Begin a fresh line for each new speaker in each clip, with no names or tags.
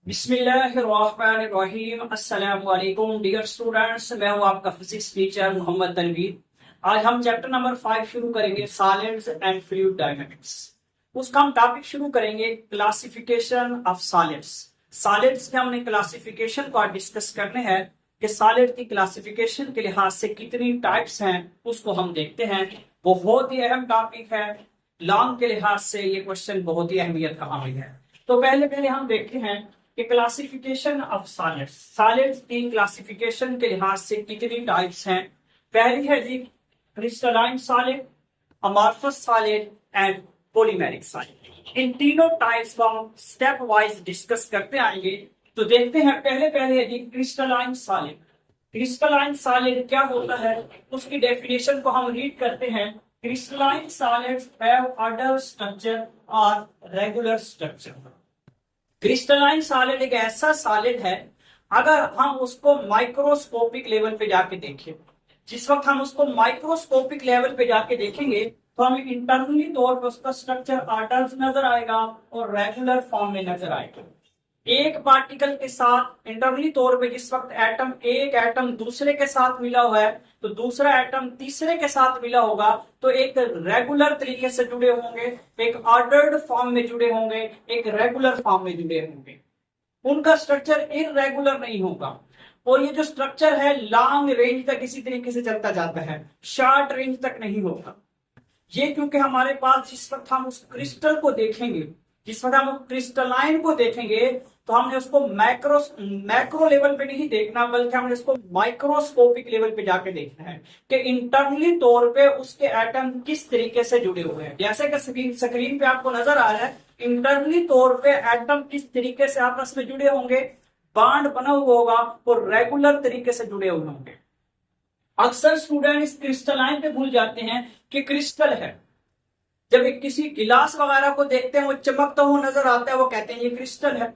बिस्मिल्लाहिर्रहमानिर्रहीम। अस्सलाम वालेकुम डियर स्टूडेंट्स, मैं हूं आपका फिजिक्स टीचर मोहम्मद तनवीर। आज हम चैप्टर नंबर 5 शुरू करेंगे, सॉलिड्स एंड फ्लूइड डायनेमिक्स। उसका हम टॉपिक शुरू करेंगे क्लासिफिकेशन ऑफ सॉलिड्स। सॉलिड्स के हमने क्लासिफिकेशन को डिस्कस करने हैं कि सॉलिड की क्लासिफिकेशन के लिहाज से कितनी टाइप्स हैं, उसको हम देखते हैं। बहुत ही अहम टॉपिक है, लॉन्ग के लिहाज से ये क्वेश्चन बहुत ही अहमियत का हामिल है। तो पहले पहले हम देखते हैं कि क्लासिफिकेशन ऑफ सॉलिड्स। सॉलिड्स की क्लासिफिकेशन के लिहाज से कितनी टाइप्स हैं। पहली है जी crystalline solid, amorphous solid and polymeric solid. इन तीनों टाइप्स को हम स्टेप वाइज डिस्कस करते आएंगे। तो देखते हैं पहले पहले है जी क्रिस्टलाइन सॉलिड। क्रिस्टलाइन सॉलिड क्या होता है, उसकी डेफिनेशन को हम रीड करते हैं। Crystalline solids have order structure और रेगुलर स्ट्रक्चर। क्रिस्टलाइन सॉलिड एक ऐसा सॉलिड है, अगर हम उसको माइक्रोस्कोपिक लेवल पे जाके देखें, जिस वक्त हम उसको माइक्रोस्कोपिक लेवल पे जाके देखेंगे तो हमें इंटरनली तौर पर उसका स्ट्रक्चर ऑर्डर्स नजर आएगा और रेगुलर फॉर्म में नजर आएगा। एक पार्टिकल के साथ इंटरनली तौर पे जिस वक्त एटम एक एटम दूसरे के साथ मिला हुआ है तो दूसरा एटम तीसरे के साथ मिला होगा, तो एक रेगुलर तरीके से जुड़े होंगे, एक ऑर्डर्ड फॉर्म में जुड़े होंगे, एक रेगुलर फॉर्म में जुड़े होंगे। उनका स्ट्रक्चर इररेगुलर नहीं होगा। और ये जो स्ट्रक्चर है लॉन्ग रेंज तक इसी तरीके से चलता जाता है, शॉर्ट रेंज तक नहीं होगा। ये क्योंकि हमारे पास जिस वक्त हम उस क्रिस्टल को देखेंगे, जिस वक्त हम क्रिस्टलाइन को देखेंगे, तो हमने उसको मैक्रो लेवल पे नहीं देखना, बल्कि हमने उसको माइक्रोस्कोपिक लेवल पे जाके देखना है कि इंटरनली तौर पे उसके एटम किस तरीके से जुड़े हुए हैं। जैसे कि स्क्रीन पे आपको नजर आ रहा है, इंटरनली तौर पे एटम किस तरीके से आपस में जुड़े होंगे, बॉन्ड बना हुआ होगा और रेगुलर तरीके से जुड़े हुए होंगे। अक्सर स्टूडेंट इस क्रिस्टलाइन पे भूल जाते हैं कि क्रिस्टल है। जब एक किसी गिलास वगैरह को देखते हैं वो चमकता हुआ नजर आता है, वो कहते हैं ये क्रिस्टल है।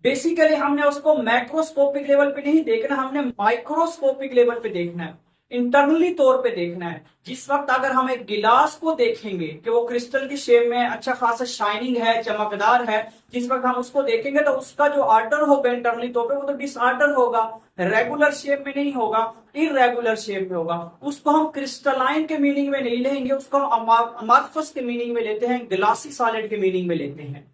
बेसिकली हमने उसको मैक्रोस्कोपिक लेवल पे नहीं देखना, हमने माइक्रोस्कोपिक लेवल पे देखना है, इंटरनली तौर पे देखना है। जिस वक्त अगर हम एक गिलास को देखेंगे कि वो क्रिस्टल की शेप में अच्छा खासा शाइनिंग है, चमकदार है, जिस वक्त हम उसको देखेंगे तो उसका जो ऑर्डर होगा इंटरनली तौर पे वो तो डिसऑर्डर होगा, रेगुलर शेप में नहीं होगा, इररेगुलर शेप में होगा। उसको हम क्रिस्टलाइन के मीनिंग में नहीं लेंगे, उसको हम अमॉर्फस के मीनिंग में लेते हैं, ग्लासी सॉलिड के मीनिंग में लेते हैं।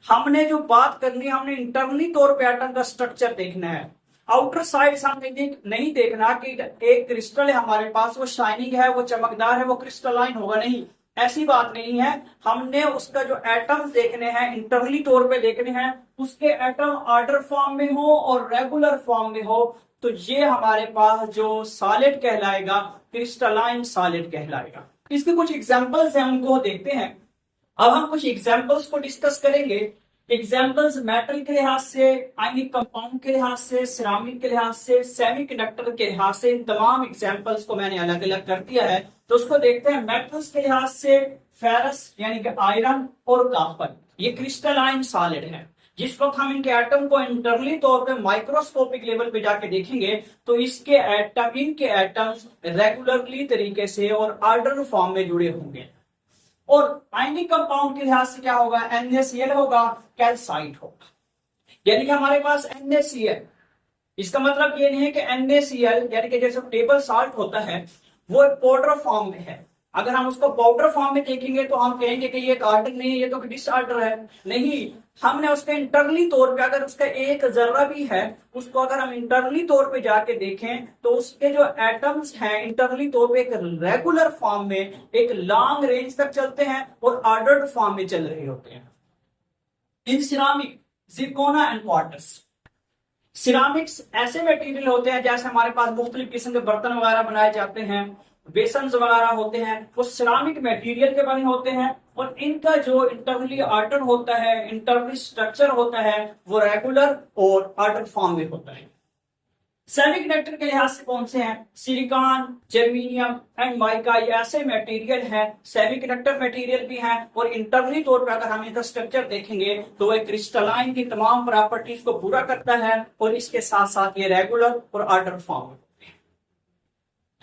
हमने जो बात करनी है, हमने इंटरनली तौर पे एटम का स्ट्रक्चर देखना है। आउटर साइड हमने नहीं देखना कि एक क्रिस्टल है हमारे पास, वो शाइनिंग है, वो चमकदार है, वो क्रिस्टलाइन होगा, नहीं, ऐसी बात नहीं है। हमने उसका जो एटम्स देखने हैं, इंटरनली तौर पे देखने हैं, उसके एटम ऑर्डर फॉर्म में हो और रेगुलर फॉर्म में हो, तो ये हमारे पास जो सॉलिड कहलाएगा क्रिस्टलाइन सॉलिड कहलाएगा। इसके कुछ एग्जांपल्स हैं, उनको देखते हैं। अब हम कुछ एग्जाम्पल्स को डिस्कस करेंगे। एग्जाम्पल्स मेटल के लिहाज से, आयनिक कंपाउंड के लिहाज से, सिरामिक के लिहाज से, सेमीकंडक्टर के लिहाज से, इन तमाम एग्जाम्पल्स को मैंने अलग अलग कर दिया है। तो उसको देखते हैं। मेटल्स के लिहाज से फेरस यानी कि आयरन और कॉपर, ये क्रिस्टलाइन सॉलिड है। जिस वक्त हम इनके एटम को इंटरनली तौर पे माइक्रोस्कोपिक लेवल पे जाके देखेंगे तो इनके एटम्स रेगुलरली तरीके से और ऑर्डर फॉर्म में जुड़े होंगे। और आयनिक कंपाउंड के लिहाज से क्या होगा, NaCl होगा, कैल्साइट होगा। यानी कि हमारे पास NaCl, इसका मतलब ये नहीं है कि NaCl यानी कि जैसे टेबल साल्ट होता है वो पाउडर फॉर्म में है। अगर हम उसको पाउडर फॉर्म में देखेंगे तो हम कहेंगे कि ये ऑर्डर नहीं है, ये तो डिसऑर्डर है। नहीं, हमने उसके इंटरनली तौर पे, अगर उसका एक जर्रा भी है, उसको अगर हम इंटरनली तौर पे जाके देखें तो उसके जो एटम्स हैं इंटरनली तौर पे एक रेगुलर फॉर्म में, एक लॉन्ग रेंज तक चलते हैं और ऑर्डर्ड फॉर्म में चल रहे होते हैं। इन सिरामिक, जिरकोना एंड क्वार्ट्ज। सिरामिक्स ऐसे मटेरियल होते हैं जैसे हमारे पास मुख्तलिफ किस्म के बर्तन वगैरह बनाए जाते हैं, बेसन वगैरह होते हैं, वो सिरामिक मटेरियल के बने होते हैं और इनका जो इंटरनली ऑर्डर होता है, इंटरनली स्ट्रक्चर होता है, वो रेगुलर और ऑर्डर फॉर्म में होता है। सेमीकंडक्टर के लिहाज से कौन से हैं, सिलिकॉन, जर्मेनियम एंड माइका, ये ऐसे मटेरियल हैं, सेमीकंडक्टर मटेरियल भी हैं और इंटरनली तौर पर अगर हम इनका स्ट्रक्चर देखेंगे तो वह क्रिस्टलाइन की तमाम प्रॉपर्टीज को पूरा करता है और इसके साथ साथ ये रेगुलर और ऑर्डर फॉर्म में।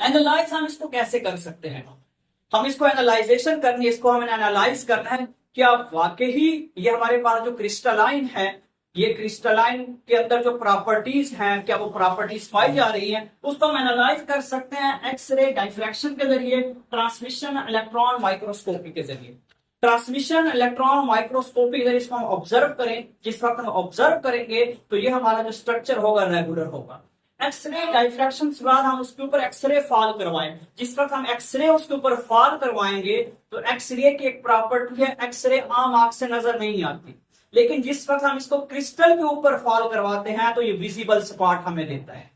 एनालाइज हम इसको कैसे कर सकते हैं, हम इसको एनालाइजेशन करनी है, इसको हमें एनालाइज करना है। क्या वाकई ये हमारे पास जो क्रिस्टलाइन है ये क्रिस्टलाइन के अंदर जो प्रॉपर्टीज हैं, क्या वो प्रॉपर्टीज पाई जा रही हैं, उसको हम एनालाइज कर सकते हैं एक्सरे डाइफ्रैक्शन के जरिए, ट्रांसमिशन इलेक्ट्रॉन माइक्रोस्कोपी के जरिए। ट्रांसमिशन इलेक्ट्रॉन माइक्रोस्कोपी अगर इसको हम ऑब्जर्व करें, जिस वक्त हम ऑब्जर्व करेंगे तो ये हमारा जो स्ट्रक्चर होगा रेगुलर होगा। एक्सरे डाइफ्रैक्शन के बाद हम उसके ऊपर एक्सरे फॉल करवाएं, जिस वक्त हम एक्सरे उसके ऊपर फॉल करवाएंगे तो एक्सरे की एक प्रॉपर्टी है, एक्सरे आम आंख से नजर नहीं आती, लेकिन जिस वक्त हम इसको क्रिस्टल के ऊपर फॉल करवाते हैं तो ये विजिबल स्पॉट हमें देता है।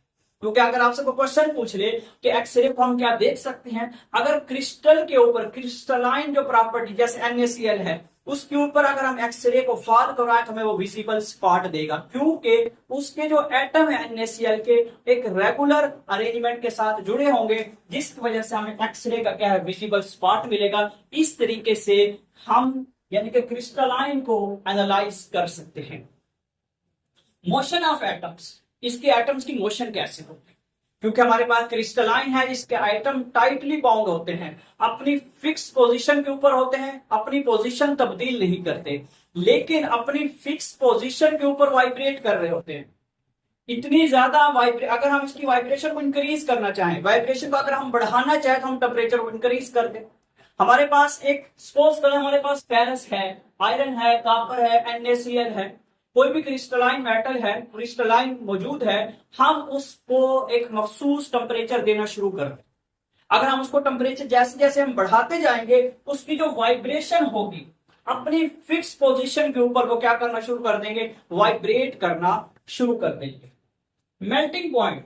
क्योंकि अगर आपसे कोई क्वेश्चन पूछ ले कि एक्सरे को हम क्या देख सकते हैं, अगर क्रिस्टल के ऊपर क्रिस्टलाइन जो प्रॉपर्टी जैसे NaCl है उसके ऊपर अगर हम एक्सरे को फॉल करवाएं तो हमें वो विजिबल स्पॉट देगा, क्योंकि उसके जो एटम है NaCl के एक रेगुलर अरेंजमेंट के साथ जुड़े होंगे, जिसकी वजह से हमें एक्सरे का क्या है विजिबल स्पॉट मिलेगा। इस तरीके से हम यानी कि क्रिस्टलाइन को एनालाइज कर सकते हैं। मोशन ऑफ एटम्स, इसके एटम्स की मोशन कैसे होती है, क्योंकि हमारे पास क्रिस्टलाइन है जिसके एटम टाइटली बाउंड होते हैं, अपनी फिक्स पोजीशन के ऊपर होते हैं, अपनी पोजीशन तब्दील नहीं करते, लेकिन अपनी फिक्स पोजीशन के ऊपर वाइब्रेट कर रहे होते हैं। इतनी ज्यादा वाइब्रेट, अगर हम इसकी वाइब्रेशन को इंक्रीज करना चाहें, वाइब्रेशन को अगर हम बढ़ाना चाहें तो हम टेम्परेचर को इंक्रीज कर दें। हमारे पास एक सपोज करें हमारे पास फेरस है, आयरन है, कॉपर है, NaCl है, कोई भी क्रिस्टलाइन मेटल है, क्रिस्टलाइन मौजूद है, हम उसको एक मखसूस टेम्परेचर देना शुरू कर दें। अगर हम उसको टेम्परेचर जैसे जैसे हम बढ़ाते जाएंगे उसकी जो वाइब्रेशन होगी अपनी फिक्स पोजीशन के ऊपर वो क्या करना शुरू कर देंगे, वाइब्रेट करना शुरू कर देंगे। मेल्टिंग पॉइंट,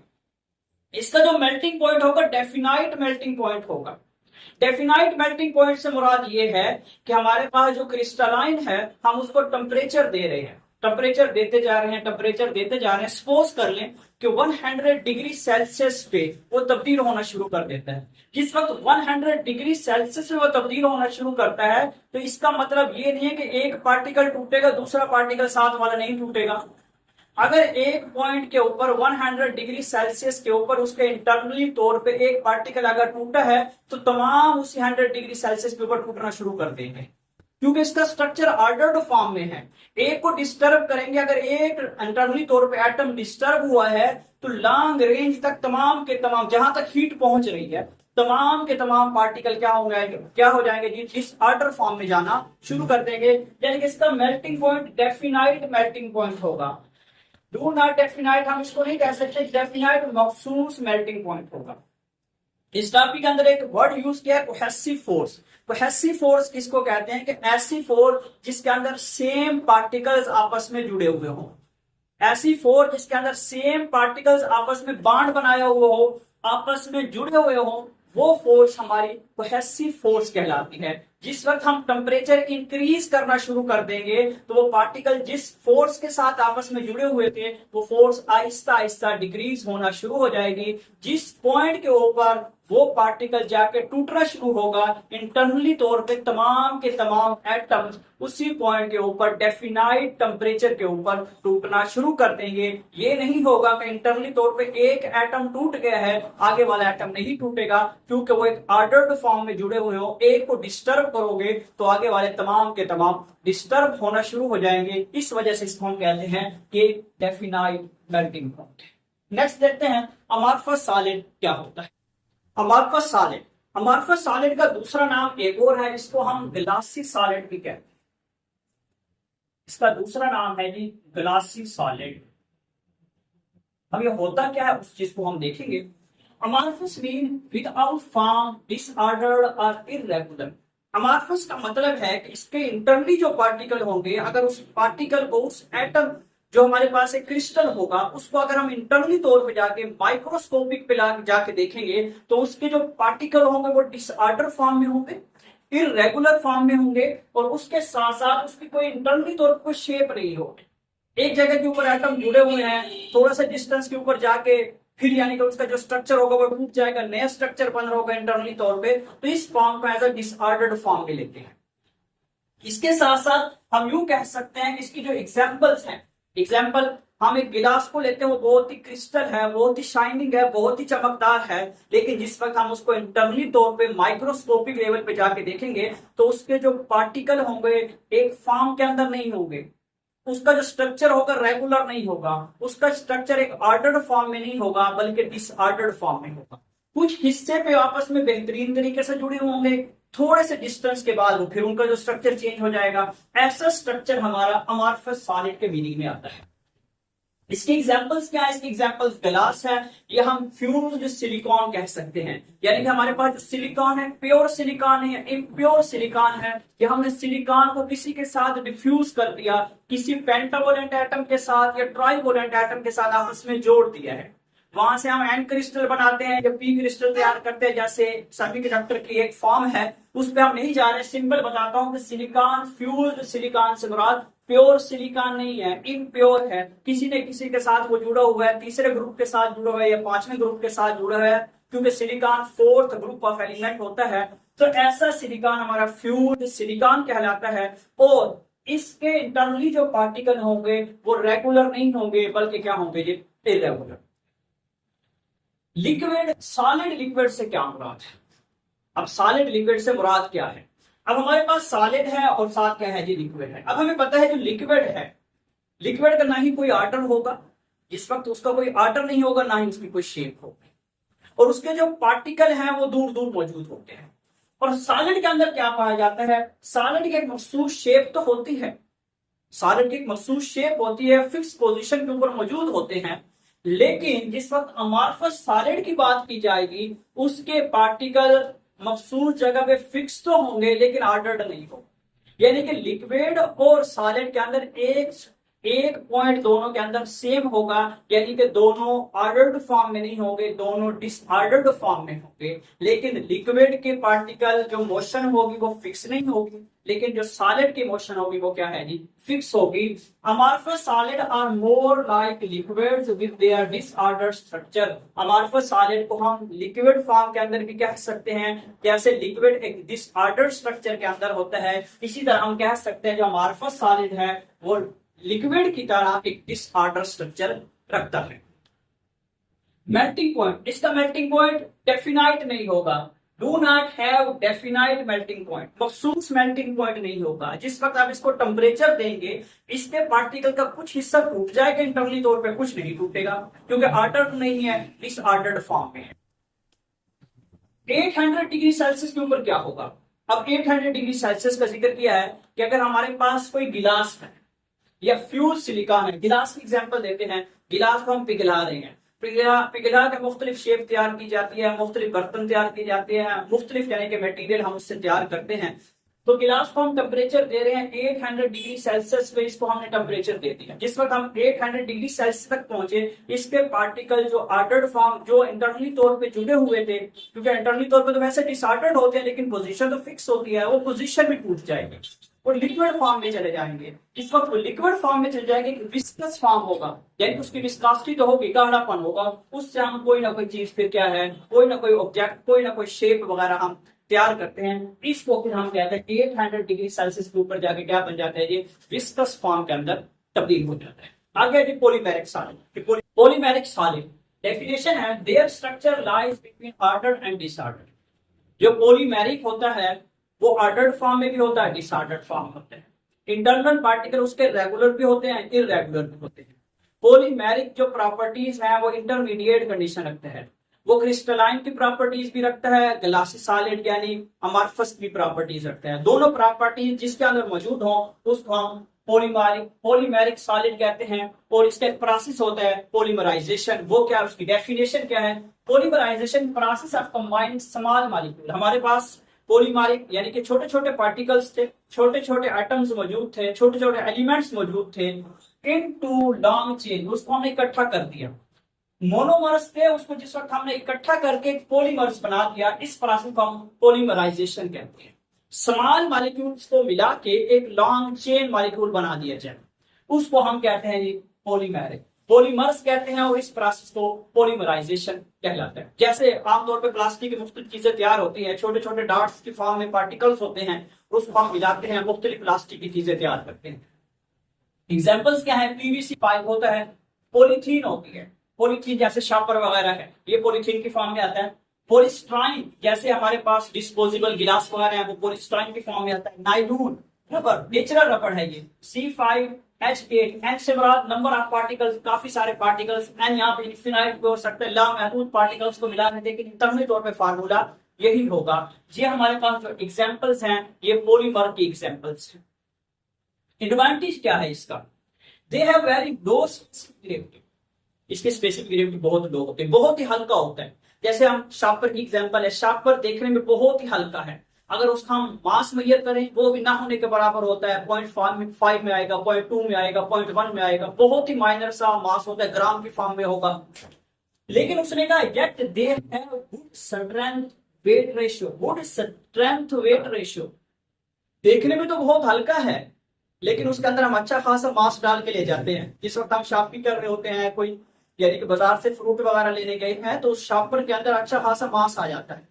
इसका जो मेल्टिंग पॉइंट होगा डेफिनाइट मेल्टिंग पॉइंट होगा। डेफिनाइट मेल्टिंग पॉइंट से मुराद ये है कि हमारे पास जो क्रिस्टलाइन है हम उसको टेम्परेचर दे रहे हैं, टेम्परेचर देते जा रहे हैं, टेम्परेचर देते जा रहे हैं। सपोज कर लें कि 100 डिग्री सेल्सियस पे वो तब्दील होना शुरू कर देता है। जिस वक्त 100 डिग्री सेल्सियस में वो तब्दील होना शुरू करता है तो इसका मतलब ये नहीं है कि एक पार्टिकल टूटेगा दूसरा पार्टिकल साथ वाला नहीं टूटेगा। अगर एक पॉइंट के ऊपर 100 डिग्री सेल्सियस के ऊपर उसके इंटरनली तौर पे एक पार्टिकल अगर टूटा है तो तमाम उसी 100 डिग्री सेल्सियस के ऊपर टूटना शुरू कर देंगे, क्योंकि इसका स्ट्रक्चर ऑर्डर्ड फॉर्म में है। एक को डिस्टर्ब करेंगे, अगर एक इंटरनली तौर पे एटम डिस्टर्ब हुआ है तो लॉन्ग रेंज तक तमाम के तमाम जहां तक हीट पहुंच रही है तमाम के तमाम पार्टिकल क्या हो जाएंगे जी, डिसऑर्डर फॉर्म में जाना शुरू कर देंगे। यानी कि इसका melting point definite melting point होगा। डू नॉट डेफिनाइट हम इसको नहीं कह सकते, डेफिनाइट मखसूस मेल्टिंग पॉइंट होगा। इस टॉपिक के अंदर एक वर्ड यूज किया है कोहेसिव फोर्स। कोहेसिव फोर्स किसको कहते हैं कि ऐसी फोर्स जिसके अंदर सेम पार्टिकल्स आपस में जुड़े हुए हों, ऐसी फोर्स जिसके अंदर सेम पार्टिकल्स आपस में बांड बनाया हुआ हो, आपस में जुड़े हुए हो, वो फोर्स हमारी कोहेसिव फोर्स कहलाती है। जिस वक्त हम टेम्परेचर इंक्रीज करना शुरू कर देंगे तो वो पार्टिकल जिस फोर्स के साथ आपस में जुड़े हुए थे वो फोर्स आहिस्ता आहिस्ता डिक्रीज होना शुरू हो जाएगी। जिस पॉइंट के ऊपर वो पार्टिकल जाके टूटना शुरू होगा इंटरनली तौर पे तमाम के तमाम एटम्स उसी पॉइंट के ऊपर डेफिनाइट टेम्परेचर के ऊपर टूटना शुरू कर देंगे। ये नहीं होगा कि इंटरनली तौर पे एक एटम टूट गया है आगे वाला एटम नहीं टूटेगा, क्योंकि वो एक ऑर्डर्ड फॉर्म में जुड़े हुए हो। एक को डिस्टर्ब करोगे तो आगे वाले तमाम के तमाम डिस्टर्ब होना शुरू हो जाएंगे। इस वजह से इसको हम कहते हैं कि डेफिनाइट मेल्टिंग पॉइंट। नेक्स्ट देखते हैं अमॉर्फस सॉलिड क्या होता है। अमॉर्फस सॉलिड, अमॉर्फस सॉलिड का दूसरा नाम एक और है, इसको हम ग्लासी सॉलिड भी कहते हैं। इसका दूसरा नाम है जी ग्लासी सॉलिड। अब ये होता क्या है उस चीज को हम देखेंगे। Amorphous mean without form, disordered और इररेगुलर। अमॉर्फस का मतलब है कि इसके इंटरनली जो पार्टिकल होंगे, अगर उस पार्टिकल को उस एटम जो हमारे पास एक क्रिस्टल होगा उसको अगर हम इंटरनली तौर पे जाके माइक्रोस्कोपिक पे जाके देखेंगे तो उसके जो पार्टिकल होंगे वो डिसऑर्डर फॉर्म में होंगे, इररेगुलर फॉर्म में होंगे, और उसके साथ साथ उसकी कोई इंटरनली तौर पर कोई शेप नहीं होगी। एक जगह के ऊपर एटम जुड़े हुए हैं, थोड़ा सा डिस्टेंस के ऊपर जाके फिर यानी कि उसका जो स्ट्रक्चर होगा वो टूट जाएगा, नया स्ट्रक्चर बन रहा होगा इंटरनली तौर पे, तो इस फॉर्म को एज अ डिसऑर्डर्ड फॉर्म में लेते हैं। इसके साथ साथ हम यूं कह सकते हैं कि इसकी जो एग्जांपल्स हैं, एग्जाम्पल हम एक गिलास को लेते हैं, वो बहुत ही क्रिस्टल है, बहुत ही शाइनिंग है, बहुत ही चमकदार है, लेकिन जिस वक्त हम उसको इंटरनली तौर पे माइक्रोस्कोपिक लेवल पे जाके देखेंगे तो उसके जो पार्टिकल होंगे एक फॉर्म के अंदर नहीं होंगे, उसका जो स्ट्रक्चर होगा रेगुलर नहीं होगा, उसका स्ट्रक्चर एक ऑर्डर्ड फॉर्म में नहीं होगा बल्कि डिसऑर्डर्ड फॉर्म में होगा। कुछ हिस्से पे आपस में बेहतरीन तरीके से जुड़े होंगे, थोड़े से डिस्टेंस के बाद फिर उनका जो स्ट्रक्चर चेंज हो जाएगा। ऐसा स्ट्रक्चर हमारा अमॉर्फस सॉलिड के मीनिंग में आता है। इसकी एग्जांपल्स क्या है? इसकी एग्जांपल्स ग्लास है, या हम फ्यूज्ड सिलिकॉन कह सकते हैं, यानी कि हमारे पास जो सिलिकॉन है प्योर सिलिकॉन है या इम्प्योर सिलिकॉन है, या हमने सिलिकॉन को किसी के साथ डिफ्यूज कर दिया, किसी पेंटावोलेंट एटम के साथ या ट्राइवोलेंट एटम के साथ आपस में जोड़ दिया है, वहां से हम एन क्रिस्टल बनाते हैं या पी क्रिस्टल तैयार करते हैं, जैसे सेमीकंडक्टर की एक फॉर्म है, उस पर हम नहीं जा रहे। सिंपल बताता हूं कि सिलिकॉन फ्यूज्ड सिलिकॉन से मुराद प्योर सिलिकॉन नहीं है, इम्प्योर है, किसी न किसी के साथ वो जुड़ा हुआ है, तीसरे ग्रुप के साथ जुड़ा हुआ है या पांचवें ग्रुप के साथ जुड़ा हुआ है, क्योंकि silicon fourth group of element होता है। तो ऐसा सिलिकॉन हमारा फ्यूज्ड सिलिकॉन कहलाता है। और इसके इंटरनली जो पार्टिकल होंगे वो रेगुलर नहीं होंगे बल्कि क्या होंगे, ये इरेगुलर। लिक्विड, सॉलिड लिक्विड से क्या मुराद है? अब सॉलिड लिक्विड से मुराद क्या है? अब हमारे पास सॉलिड है और साथ क्या है जी, लिक्विड है। अब हमें पता है जो लिक्विड है, लिक्विड का ना ही कोई आर्डर होगा, जिस वक्त उसका कोई आर्डर नहीं होगा ना ही उसकी कोई शेप होगी, और उसके जो पार्टिकल हैं वो दूर दूर मौजूद होते हैं। और सॉलिड के अंदर क्या पाया जाता है? सॉलिड की एक मखसूस शेप तो होती है, सॉलिड की एक मखसूस शेप होती है, फिक्स पोजीशन के ऊपर मौजूद होते हैं, लेकिन जिस वक्त अमॉर्फस सॉलिड की बात की जाएगी उसके पार्टिकल मखसूस जगह पे फिक्स तो होंगे लेकिन ऑर्डर्ड नहीं होंगे। यानी कि लिक्विड और सॉलिड के अंदर एक पॉइंट दोनों के अंदर सेम होगा, यानी कि दोनों ऑर्डर्ड फॉर्म में नहीं होंगे, दोनों डिसऑर्डर्ड फॉर्म में होंगे। लेकिन लिक्विड के पार्टिकल जो मोशन होगी वो फिक्स नहीं होगी, लेकिन जो सॉलिड की मोशन होगी वो क्या है जी, फिक्स होगी। Amorphous solid are more like liquids with their disordered structure. Amorphous solid को हम लिक्विड फॉर्म के अंदर भी कह सकते हैं, जैसे लिक्विड एक डिसऑर्डर्ड स्ट्रक्चर के अंदर होता है, इसी तरह हम कह सकते हैं जो अमॉर्फस सॉलिड है वो लिक्विड की तरह एक डिसऑर्डर स्ट्रक्चर रखता है। मेल्टिंग पॉइंट, इसका मेल्टिंग पॉइंट डेफिनाइट नहीं होगा, do not have definite melting point, मखसूस मेल्टिंग पॉइंट नहीं होगा। जिस वक्त आप इसको टेम्परेचर देंगे इसके पार्टिकल का कुछ हिस्सा टूट जाएगा इंटरनली तौर पे, कुछ नहीं टूटेगा क्योंकि ऑर्डर्ड नहीं है, डिसऑर्डर्ड फॉर्म में है। 800 डिग्री सेल्सियस के ऊपर क्या होगा? अब 800 डिग्री सेल्सियस का जिक्र किया है कि अगर हमारे पास कोई गिलास है या फ्यूज सिलिकॉन है, गिलास की एग्जांपल देते हैं, गिलास को हम पिघला रहे हैं, पिघला के मुख्तलिफ शेप तैयार की जाती है, मुख्तलिफ बर्तन तैयार की जाती है, मुख्तलिफ यानी कि मटेरियल हम उससे तैयार करते हैं। तो गिलास को हम टेम्परेचर दे रहे हैं 800 डिग्री सेल्सियस पे, इसको हमने टेम्परेचर दे दिया। जिस वक्त हम 800 डिग्री सेल्सियस तक पहुंचे इसके पार्टिकल जो ऑर्डर्ड फॉर्म जो इंटरनली तौर पे जुड़े हुए थे, क्योंकि इंटरनली तौर पे तो वैसे डिसऑर्डर्ड होते हैं लेकिन पोजीशन तो फिक्स होती है, वो पोजीशन भी टूट जाएगी और लिक्विड फॉर्म में चले जाएंगे। इस वक्त वो लिक्विड फॉर्म में चले जाएंगे, विस्कस फॉर्म होगा, यानी उसकी विस्कासिटी तो होगी, गाढ़ापन होगा, उससे हम कोई ना कोई चीज फिर क्या है, कोई ना कोई ऑब्जेक्ट, कोई ना कोई शेप वगैरह हम तैयार करते हैं। इसको फिर हम कहते हैं 800 डिग्री सेल्सियस के ऊपर जाके क्या बन जाता है, ये विस्कस फॉर्म के अंदर तब्दील हो जाता है। आगे जी polymeric solid. Polymeric solid definition है, their structure lies between ordered and disordered. जो पॉलीमेरिक होता है वो ऑर्डर्ड फॉर्म में भी होता है, डिसऑर्डर्ड फॉर्म होता है। इंटरनल पार्टिकल उसके रेगुलर भी होते हैं, इररेगुलर भी होते हैं। पॉलीमेरिक जो प्रॉपर्टीज है वो इंटरमीडिएट कंडीशन रखता है, वो क्रिस्टलाइन की प्रॉपर्टीज भी रखता है, ग्लासी सॉलिड यानी अमॉर्फस की प्रॉपर्टीज रखता है। दोनों प्रॉपर्टीज जिसके अंदर मौजूद हो उसको हम पॉलीमेरिक सॉलिड कहते हैं। और इसका एक प्रोसेस होता है पॉलीमराइजेशन, वो क्या है, उसकी डेफिनेशन क्या है? Polymerisation process of combining small molecule. हमारे पास पॉलीमेरिक यानी कि छोटे छोटे पार्टिकल्स थे, छोटे छोटे एटम्स मौजूद थे, छोटे छोटे एलिमेंट्स मौजूद थे, इनटू लॉन्ग चेन, उसको हमने इकट्ठा कर दिया। मोनोमर्स थे, उसको जिस वक्त हमने इकट्ठा करके पॉलीमर्स बना दिया, इस प्रोसेस को हम पॉलीमराइजेशन कहते हैं। स्मॉल मॉलिक्यूल्स को मिला के एक लॉन्ग चेन मॉलिक्यूल बना दिया जाए, उसको हम कहते हैं जी पॉलीमेरिक, पॉलीमर्स कहते हैं, और इस प्रोसेस को पॉलीमराइजेशन कहलाता है। जैसे आमतौर पे प्लास्टिक की मुख्तलिफ चीजें तैयार होती हैं, छोटे छोटे डॉट्स की फॉर्म में पार्टिकल्स होते हैं, उसको हम मिलाते हैं, मुख्तलिफ प्लास्टिक की चीजें तैयार करते हैं। एग्जाम्पल्स क्या है? पीवीसी पाइप होता है, पॉलीथीन होती है, पॉलीथीन जैसे शापर वगैरह है, ये पॉलीथीन की फॉर्म में आता है। पॉलीस्टाइन जैसे हमारे पास डिस्पोजेबल गिलास वगैरह है वो पॉलीस्टाइन की फॉर्म में आता है। नायलॉन रबर, नेचुरल रबर है ये, C5 H8, N से मुराद नंबर ऑफ पार्टिकल्स, काफी सारे पार्टिकल्स, N यहाँ पे इनफिनाइट भी हो सकते हैं, लामहदूद पार्टिकल्स को मिलाने, लेकिन इंटरनली तौर पे फार्मूला यही होगा। ये हमारे पास जो एग्जांपल्स हैं ये पॉलीमर की एग्जांपल्स हैं। एडवांटेज क्या है इसका? They have very low specific gravity, इसके स्पेसिफिक ग्रेविटी बहुत लो होते हैं, बहुत ही हल्का होता है। जैसे हम शार्पर की एग्जांपल है, शार्पर देखने में बहुत ही हल्का है, अगर उसका हम मास मेजर करें वो भी ना होने के बराबर होता है, 0.5 में आएगा, 0.2 में आएगा, 0.1 में आएगा, बहुत ही माइनर सा मास होता है, ग्राम की फॉर्म में होगा। लेकिन उसने कहा yet they have good strength weight ratio, good strength weight ratio, देखने में तो बहुत हल्का है लेकिन उसके अंदर हम अच्छा खासा मास डाल के ले जाते हैं। जिस वक्त हम शॉपिंग कर रहे होते हैं, कोई यानी कि बाजार से फ्रूट वगैरह लेने गए हैं, तो उस शॉपर के अंदर अच्छा खासा मास आ जाता है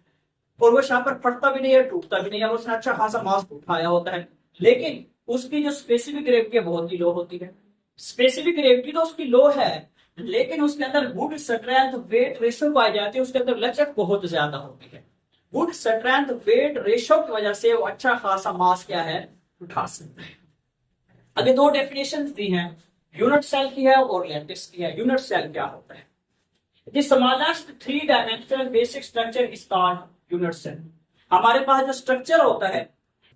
और वो शॉपर फटता भी नहीं है, टूटता भी नहीं है, उसने अच्छा खासा मास उठाया होता है। लेकिन उसकी जो स्पेसिफिक ग्रेविटी है बहुत ही लो होती है। स्पेसिफिक ग्रेविटी तो उसकी लो है लेकिन उसके अंदर गुड स्ट्रेंथ वेट रेशियो पाई जाती है, उसके अंदर लचक बहुत ज्यादा होती है। गुड स्ट्रेंथ वेट रेशियो की वजह से वो अच्छा खासा मास क्या है उठा सकते हैं। अगर दो डेफिनेशन दी हैं, यूनिट सेल की है और लैटिस की है। यूनिट सेल क्या होता है? The smallest 3-dimensional basic structure is called unit cell। हमारे पास जो स्ट्रक्चर होता है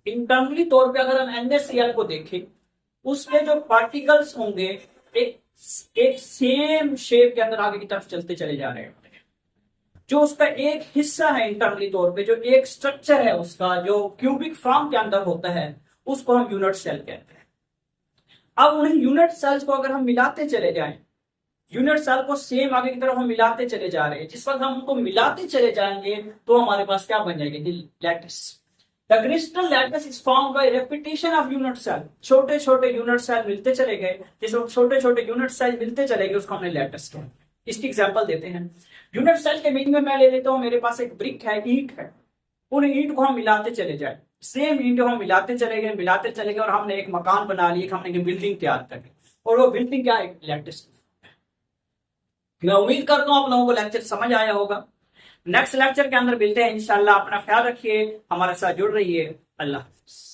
इंटरनली तौर पे, अगर हम NaCl को देखें, उसमें जो पार्टिकल्स होंगे एक सेम शेप के अंदर आगे की तरफ चलते चले जा रहे होते हैं। जो उसका एक हिस्सा है इंटरनली तौर पे, जो एक स्ट्रक्चर है उसका, जो क्यूबिक फॉर्म के अंदर होता है, उसको हम यूनिट सेल कहते हैं। अब उन्हें यूनिट सेल्स को अगर हम मिलाते चले जाएं, यूनिट सेल को सेम आगे की तरफ हम मिलाते चले जा रहे हैं, जिस वक्त हम उनको मिलाते चले जाएंगे तो हमारे पास क्या बन जाएगी? Lattice. The crystal lattice is formed by repetition of unit cell. छोटे छोटे यूनिट सेल मिलते चले गए, जिस वक्त छोटे छोटे यूनिट सेल मिलते चले गए उसको हमने लैटिस कहा। इसकी एग्जांपल देते हैं। यूनिट सेल के मीनिंग में मैं ले लेता हूं, मेरे पास एक ब्रिक है, ईंट है, उन ईंट को हम मिलाते चले जाए, सेम ईंट हम मिलाते चले गए और हमने एक मकान बना लिया, हमने एक बिल्डिंग तैयार कर ली, और वो बिल्डिंग क्या है? लैटिस। मैं उम्मीद करता हूं आप लोगों को लेक्चर समझ आया होगा। नेक्स्ट लेक्चर के अंदर मिलते हैं इंशाल्लाह। अपना ख्याल रखिए, हमारे साथ जुड़ रहिए। अल्लाह हाफिज़।